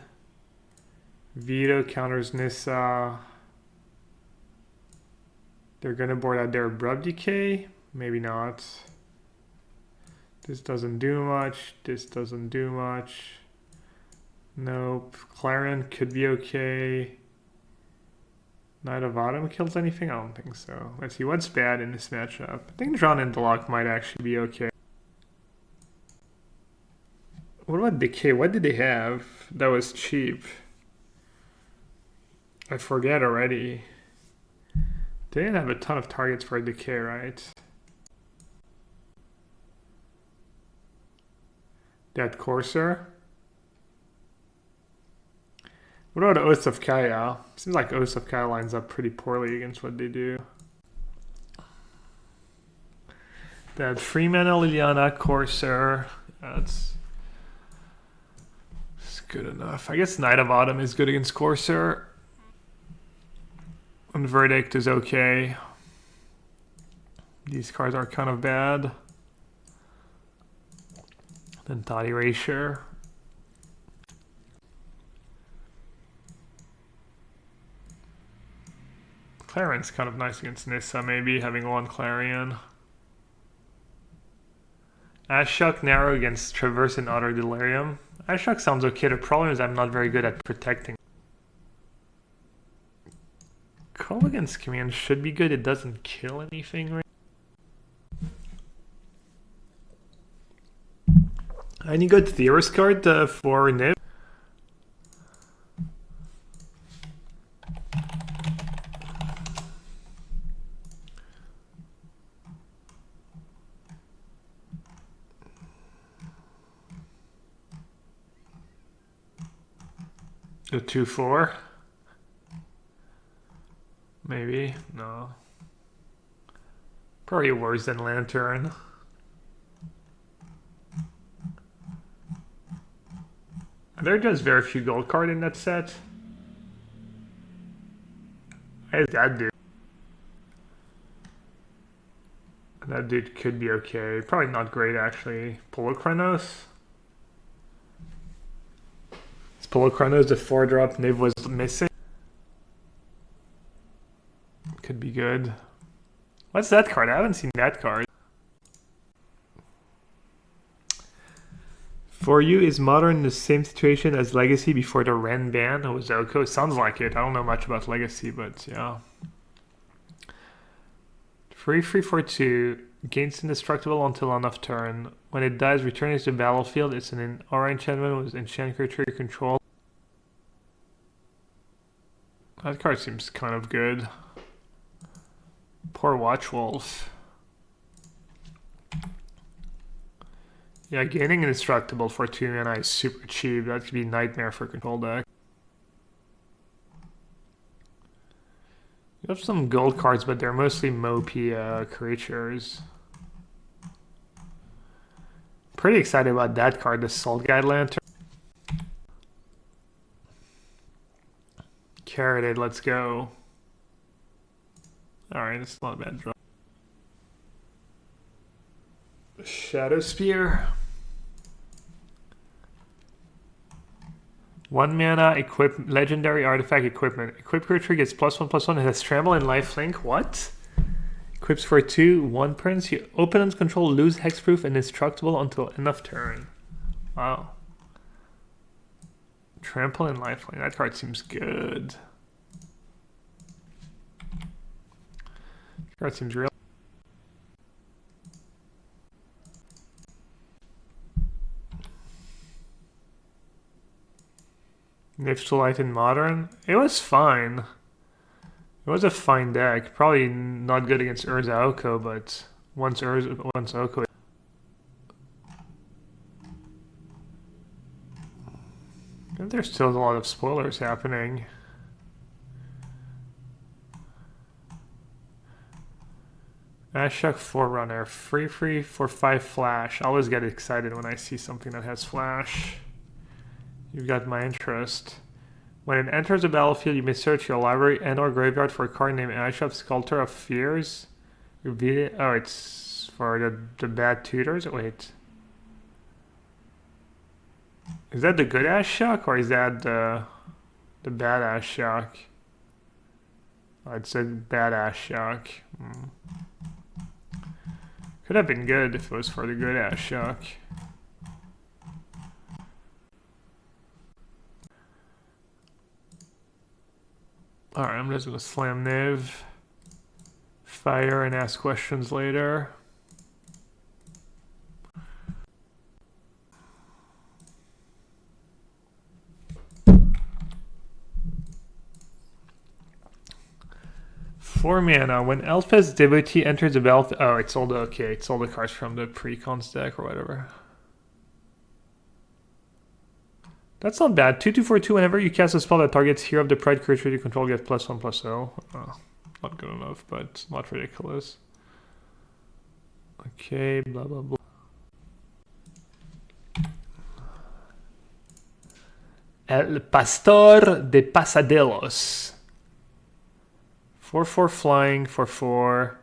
Veto counters Nissa. They're gonna board out their Abrupt Decay. Maybe not. This doesn't do much. This doesn't do much. Nope. Clarion could be okay. Knight of Autumn kills anything? I don't think so. Let's see what's bad in this matchup. I think Drawn Interlock might actually be okay. What about Decay? What did they have that was cheap? I forget already. They didn't have a ton of targets for Decay, right? That Courser. What about Oath of Kaya? Seems like Oath of Kaya lines up pretty poorly against what they do. That Freeman, Liliana, Courser. That's good enough. I guess Knight of Autumn is good against Courser. And Verdict is okay. These cards are kind of bad. Then Thought Erasure. Clarion's kind of nice against Nissa, maybe, having one Clarion. Ashok narrow against Traverse and Utter Delirium. Ashok sounds okay. The problem is I'm not very good at protecting. Call against Command should be good. It doesn't kill anything, right? Any good Theorist card for Nib? A 2/4? Maybe? No. Probably worse than Lantern. Are there just very few gold cards in that set? How does that do? That dude could be okay. Probably not great, actually. Polochronos? Is Polochronos the 4-drop Niv was missing? Could be good. What's that card? I haven't seen that card. For you, is Modern the same situation as Legacy before the Ren ban? Oh, Zoko? Sounds like it. I don't know much about Legacy, but yeah. 3/3/4/2 gains indestructible until end of turn. When it dies, return it to the battlefield. It's an aura enchantment with enchant creature control. That card seems kind of good. Poor Watchwolf. Yeah, gaining indestructible for 2 mana is super cheap. That could be nightmare for control deck. You have some gold cards, but they're mostly mopey creatures. Pretty excited about that card, the Salt Guide Lantern. Carroted, let's go. Alright, it's not a bad draw. Shadow Spear. 1 mana, equip legendary artifact equipment. Equip creature gets +1/+1. It has Trample and Lifelink. What? Equips for 2, 1 prince. You opponent's control lose hexproof and indestructible until end of turn. Wow. Trample and Lifelink. That card seems good. That card seems real. Niflite in Modern. It was fine. It was a fine deck. Probably not good against Urza Oko, but once Oko. And there's still a lot of spoilers happening. Ashok Forerunner. Free for 5 flash. I always get excited when I see something that has flash. You've got my interest. When it enters the battlefield, you may search your library and or graveyard for a card named Ashok, Sculptor of Fears. Reveal it. Oh, it's for the bad tutors? Wait. Is that the good Ashok or is that the The badass shock. Oh, it's a badass shock. Could have been good if it was for the good ass shock. Alright, I'm just gonna slam Niv, fire, and ask questions later. Four mana. When Elspeth's Devotee enters the battlefield. Oh, it's all the it's all the cards from the pre-cons deck or whatever. That's not bad. 2/2 for 2. Whenever you cast a spell that targets hero of the pride creature you control, get +1/+0. Not good enough, but not ridiculous. Okay, blah blah blah. El Pastor de Pasadelos. 4/4 flying for 4.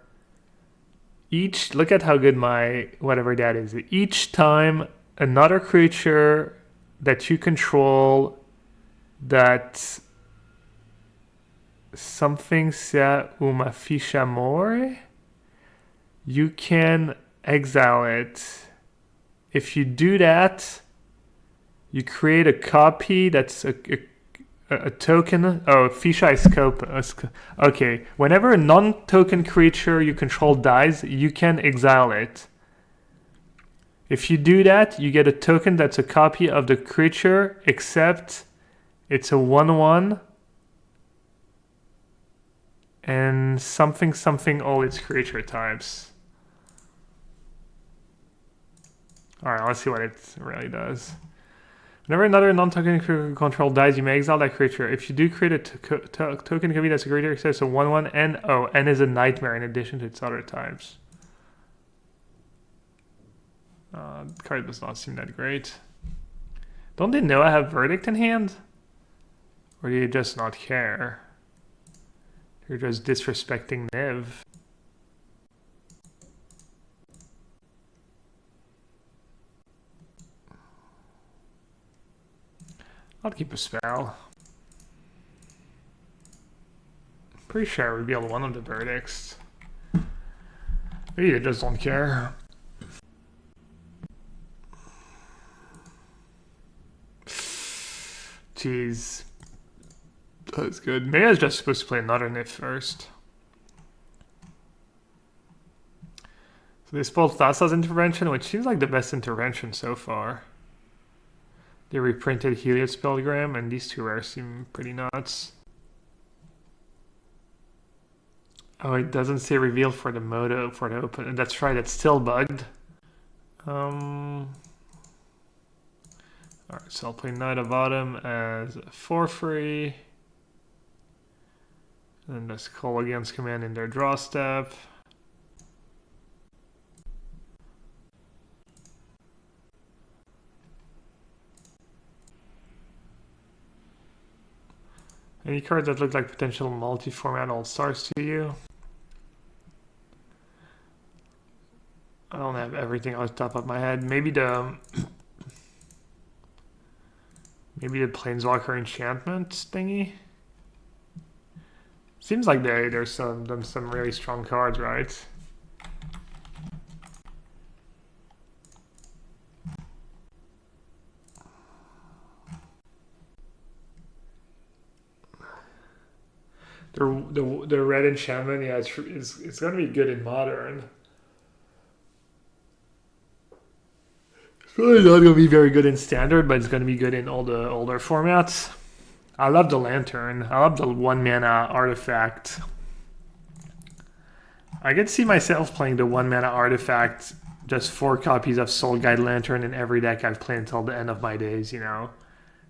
Each, look at how good my whatever that is. Each time another creature that you control that something sa uma ficha more, you can exile it. If you do that, you create a copy that's a token. Oh, ficha is scope. Okay, whenever a non-token creature you control dies, you can exile it. If you do that, you get a token that's a copy of the creature, except it's a 1/1 and something all its creature types. Alright, let's see what it really does. Whenever another non-token creature control dies, you may exile that creature. If you do create a token copy that's a creature, except it's a 1/1 and N is a nightmare in addition to its other types. The card does not seem that great. Don't they know I have Verdict in hand? Or do you just not care? You're just disrespecting Niv. I'll keep a spell. Pretty sure I revealed one of the verdicts. Maybe they just don't care. Jeez. That's good. Maybe I was just supposed to play another Nif first. So they spoiled Thassa's intervention, which seems like the best intervention so far. They reprinted Helios Pilgrim, and these two rares seem pretty nuts. Oh, it doesn't say reveal for the moto for the open. That's right, it's still bugged. Alright, so I'll play Knight of Autumn as a 4/free. And just call against command in their draw step. Any cards that look like potential multi-format all-stars to you? I don't have everything off the top of my head. Maybe the Planeswalker enchantment thingy. Seems like there's some really strong cards, right? The red enchantment, yeah, it's gonna be good in modern. It's probably not gonna be very good in standard, but it's gonna be good in all the older formats. I love the lantern. I love the 1-mana artifact. I could see myself playing the 1-mana artifact, just 4 copies of Soul Guide Lantern in every deck I've played until the end of my days, you know?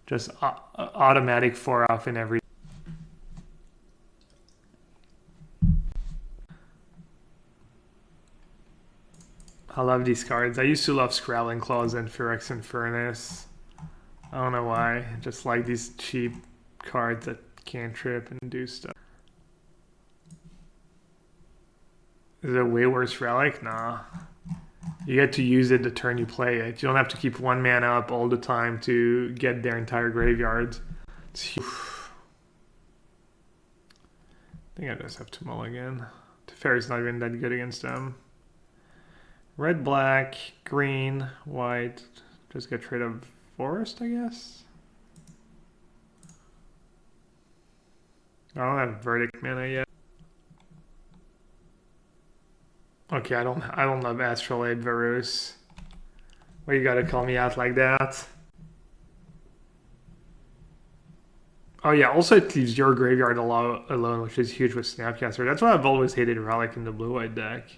Just automatic 4 off in every. I love these cards. I used to love Scrowling Claws and Phyrexian Furnace. I don't know why. I just like these cheap cards that cantrip and do stuff. Is it a way worse relic? Nah. You get to use it the turn you play it. You don't have to keep 1 mana up all the time to get their entire graveyard. I think I just have to mulligan. Teferi's not even that good against them. Red, black, green, white. Just get rid of forest, I guess. I don't have verdict mana yet. Okay, I don't love Astrolabe Varus. Well, you gotta call me out like that. Oh yeah, also it leaves your graveyard alone, which is huge with Snapcaster. That's why I've always hated Relic in the blue-white deck.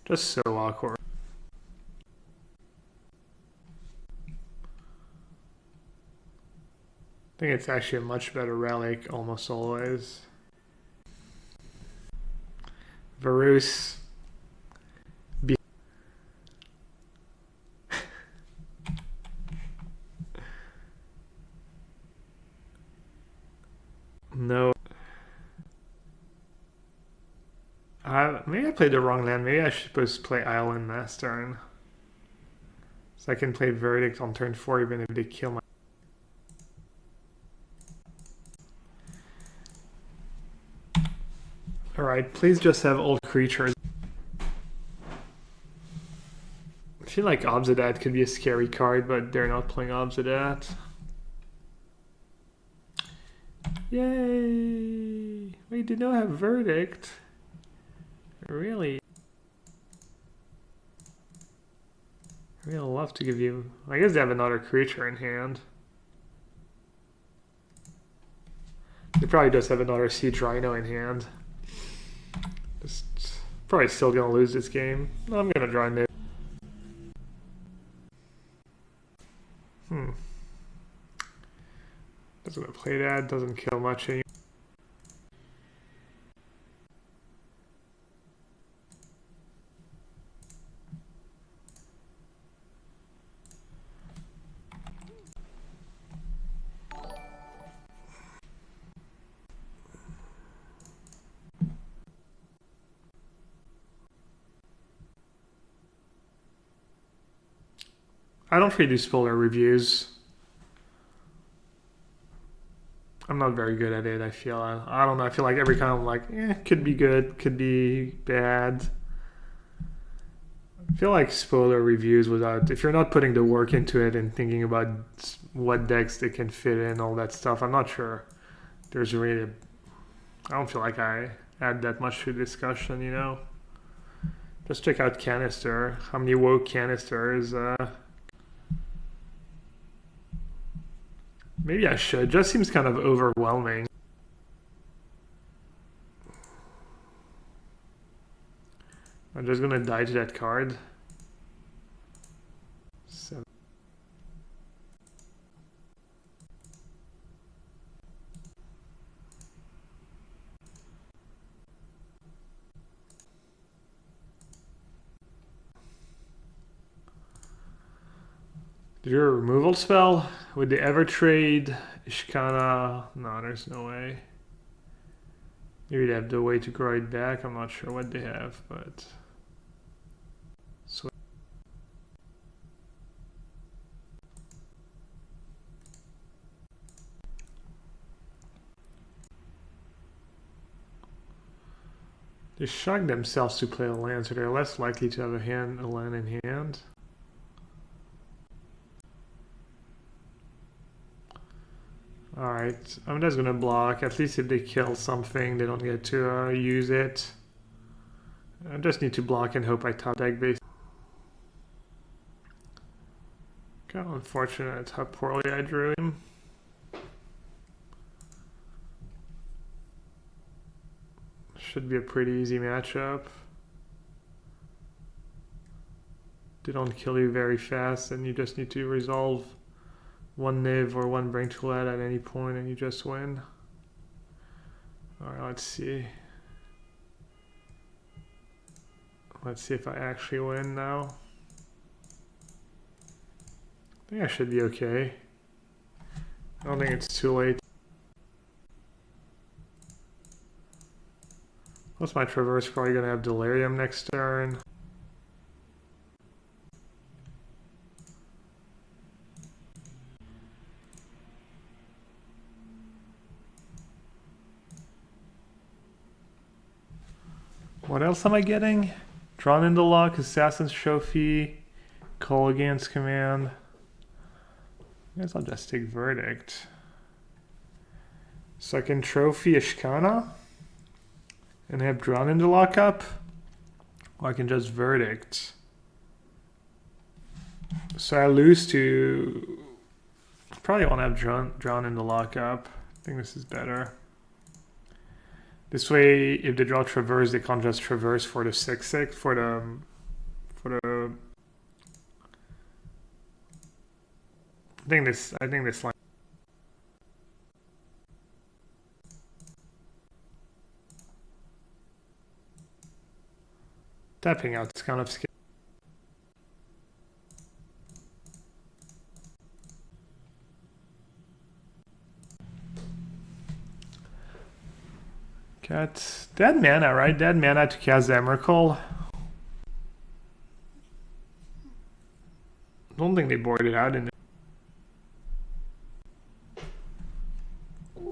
Just so awkward. I think it's actually a much better Relic almost always. Varus. No. Maybe I played the wrong land. Maybe I should supposed to play Island last turn. So I can play Verdict on turn 4 even if they kill my... Alright, please just have old creatures. I feel like Obsidat could be a scary card, but they're not playing Obsidat. Yay! Wait, they don't have Verdict. Really? I really love to give you... I guess they have another creature in hand. They probably just have another Siege Rhino in hand. Just probably still gonna lose this game. I'm gonna draw mid. Doesn't play that, doesn't kill much anymore. I don't really do spoiler reviews. I'm not very good at it, I feel. I don't know, I feel like every time I'm like, could be good, could be bad. I feel like spoiler reviews without, if you're not putting the work into it and thinking about what decks they can fit in, all that stuff, I'm not sure there's really, I don't feel like I add that much to discussion, you know? Just check out Canister, how many woke canisters, maybe I should. Just seems kind of overwhelming. I'm just gonna die to that card. 7. Did your removal spell? Would they ever trade Ishkana? No, there's no way. Maybe they have the way to grow it back. I'm not sure what they have, but... They shock themselves to play a land, so they're less likely to have a land in hand. Alright, I'm just gonna block. At least if they kill something, they don't get to use it. I just need to block and hope I top deck base. Kind of unfortunate how poorly I drew him. Should be a pretty easy matchup. They don't kill you very fast, and you just need to resolve one Niv or one Bring to Lead at any point and you just win. Alright, let's see. Let's see if I actually win now. I think I should be okay. I don't think it's too late. Plus my Traverse probably gonna have Delirium next turn. What else am I getting? Drawn into Luck, Assassin's Trophy, Call Against Command. I guess I'll just take Verdict. Second Trophy, Ishkana. And have Drawn into Lockup. Or I can just Verdict. So I lose to... Probably won't have drawn into Lockup. I think this is better. This way, if they draw Traverse, they can't just Traverse for the 6/6 for the. I think this line. Tapping out is kind of scary. Got dead mana, right? Dead mana to cast Emrakul. Don't think they boarded out in